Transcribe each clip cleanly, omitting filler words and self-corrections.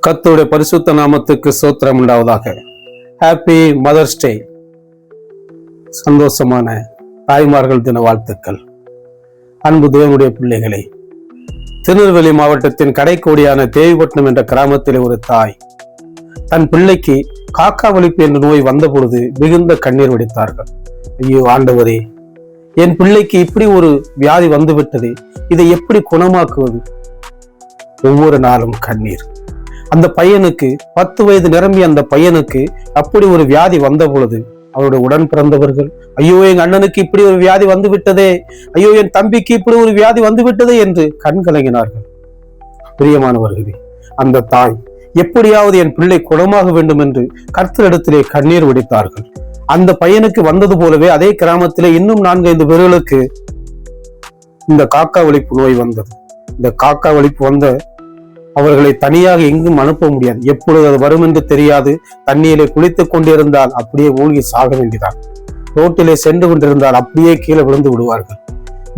கர்த்தருடைய பரிசுத்த நாமத்துக்கு ஸ்தோத்திரம் உண்டாவதாக. Happy mother's day. சந்தோஷமான தாய்மார்கள் தின வாழ்த்துக்கள். அன்பு தேவனுடைய பிள்ளைகளை, திருநெல்வேலி மாவட்டத்தின் கடைக்கோடியான தேவிப்பட்டினம் என்ற கிராமத்திலே ஒரு தாய் தன் பிள்ளைக்கு காக்கா வலிப்பு என்ற நோய் வந்த பொழுது மிகுந்த கண்ணீர் வடித்தார்கள். ஐயோ ஆண்டவரே, என் பிள்ளைக்கு இப்படி ஒரு வியாதி வந்துவிட்டது, இதை எப்படி குணமாக்குவது? ஒவ்வொரு நாளும் கண்ணீர். அந்த பையனுக்கு 10 வயது நிரம்பி அந்த பையனுக்கு அப்படி ஒரு வியாதி வந்த பொழுது அவருடைய உடன் பிறந்தவர்கள், ஐயோ என் அண்ணனுக்கு இப்படி ஒரு வியாதி வந்து விட்டதே, ஐயோ என் தம்பிக்கு இப்படி ஒரு வியாதி வந்து விட்டதே என்று கண் கலங்கினார்கள். பிரியமானவர்களே, அந்த தாய் எப்படியாவது என் பிள்ளை குணமாக வேண்டும் என்று கர்த்தரிடத்திலே கண்ணீர் வடித்தார்கள். அந்த பையனுக்கு வந்தது போலவே அதே கிராமத்திலே இன்னும் 4-5 பேர்களுக்கு இந்த காக்கா வலிப்பு நோய் வந்தது. இந்த காக்கா வலிப்பு வந்த அவர்களை தனியாக எங்கும் அனுப்ப முடியாது. எப்பொழுது அது வரும் என்று தெரியாது. தண்ணீரை குளித்துக் கொண்டிருந்தால் அப்படியே மூழ்கி சாக வேண்டியதான். ரோட்டிலே சென்று கொண்டிருந்தால் அப்படியே கீழே விழுந்து விடுவார்கள்.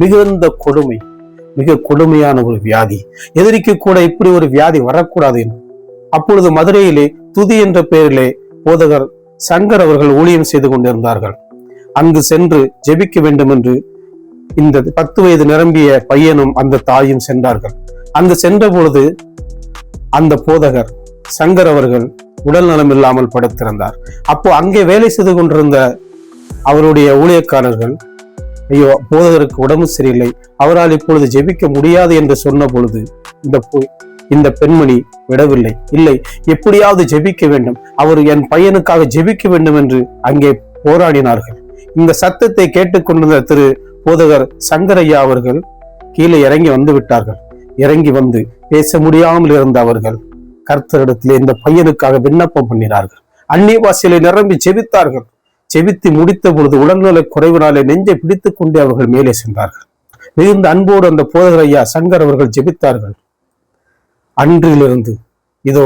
மிகுந்த கொடுமை, மிக கொடுமையான ஒரு வியாதி. எதிரிக்கு கூட இப்படி ஒரு வியாதி வரக்கூடாது. அப்பொழுது மதுரையிலே துதி என்ற பெயரிலே போதகர் சங்கர் அவர்கள் ஊழியம் செய்து கொண்டிருந்தார்கள். அங்கு சென்று ஜெபிக்க வேண்டும் என்று இந்த 10 வயது நிரம்பிய பையனும் அந்த தாயும் சென்றார்கள். அங்கு சென்ற பொழுது அந்த போதகர் சங்கர் அவர்கள் உடல் நலம் இல்லாமல் படுத்திருந்தார். அப்போ அங்கே வேலை செய்து கொண்டிருந்த அவருடைய ஊழியக்காரர்கள், ஐயோ போதகருக்கு உடம்பு சரியில்லை, அவரால் இப்பொழுது ஜெபிக்க முடியாது என்று சொன்ன பொழுது இந்த பெண்மணி விடவில்லை. இல்லை, எப்படியாவது ஜெபிக்க வேண்டும், அவர் என் பையனுக்காக ஜெபிக்க வேண்டும் என்று அங்கே போராடினார்கள். இந்த சத்தத்தை கேட்டுக்கொண்டிருந்த திரு போதகர் சங்கரையா அவர்கள் கீழே இறங்கி வந்து விட்டார்கள். இறங்கி வந்து பேச முடியாமல் இருந்த அவர்கள் கர்த்தரிடத்திலே இந்த பையனுக்காக விண்ணப்பம் பண்ணினார்கள். அந்நிய பாஷையிலே நிரம்பி ஜெபித்தார்கள். ஜெபித்து முடித்த பொழுது உடல்நல குறைவினாலே நெஞ்சை பிடித்துக் கொண்டு அவர்கள் மேலே சென்றார்கள். மிகுந்த அன்போடு அந்த போதகர் ஐயா சங்கர் அவர்கள் ஜெபித்தார்கள். அன்றிலிருந்து இதோ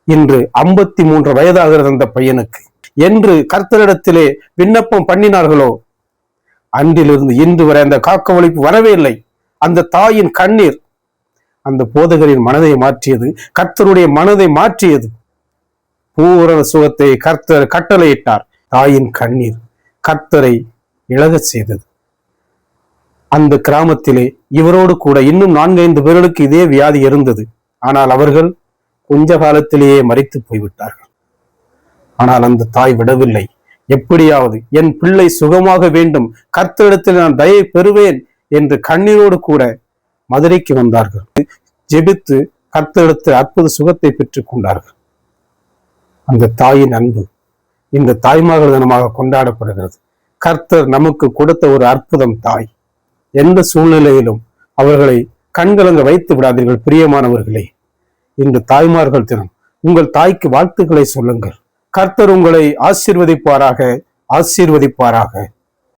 இன்று 53 வயதாகிறது அந்த பையனுக்கு என்று கர்த்தரிடத்திலே விண்ணப்பம் பண்ணினார்களோ, அன்றிலிருந்து இன்று வரை அந்த காக்க வலிப்பு வரவே இல்லை. அந்த தாயின் கண்ணீர் அந்த போதகரின் மனதை மாற்றியது, கர்த்தருடைய மனதை மாற்றியது. பூரண சுகத்தை கர்த்தர் கட்டளையிட்டார். தாயின் கண்ணீர் கர்த்தரை இழகச் செய்தது. அந்த கிராமத்திலே இவரோடு கூட இன்னும் 4-5 பேர்களுக்கு இதே வியாதி இருந்தது. ஆனால் அவர்கள் கொஞ்ச காலத்திலேயே மரித்து போய்விட்டார்கள். ஆனால் அந்த தாய் விடவில்லை. எப்படியாவது என் பிள்ளை சுகமாக வேண்டும், கர்த்தரிடத்தில் நான் தயை பெறுவேன் என்று கண்ணீரோடு கூட மதுரைக்கு வந்தார்கள். ஜெபித்து கர்த்தரிடத்தில் அற்புத சுகத்தை பெற்றுக் கொண்டார்கள். அந்த தாயின் அன்பு இந்த தாய்மார்கள் தினமாக கொண்டாடப்படுகிறது. கர்த்தர் நமக்கு கொடுத்த ஒரு அற்புதம் தாய். எந்த சூழ்நிலையிலும் அவர்களை கண்கலங்க வைத்து விடாதீர்கள். பிரியமானவர்களே, இன்று தாய்மார்கள் தினம். உங்கள் தாய்க்கு வாழ்த்துக்களை சொல்லுங்கள். கர்த்தர் உங்களை ஆசீர்வதிப்பாராக.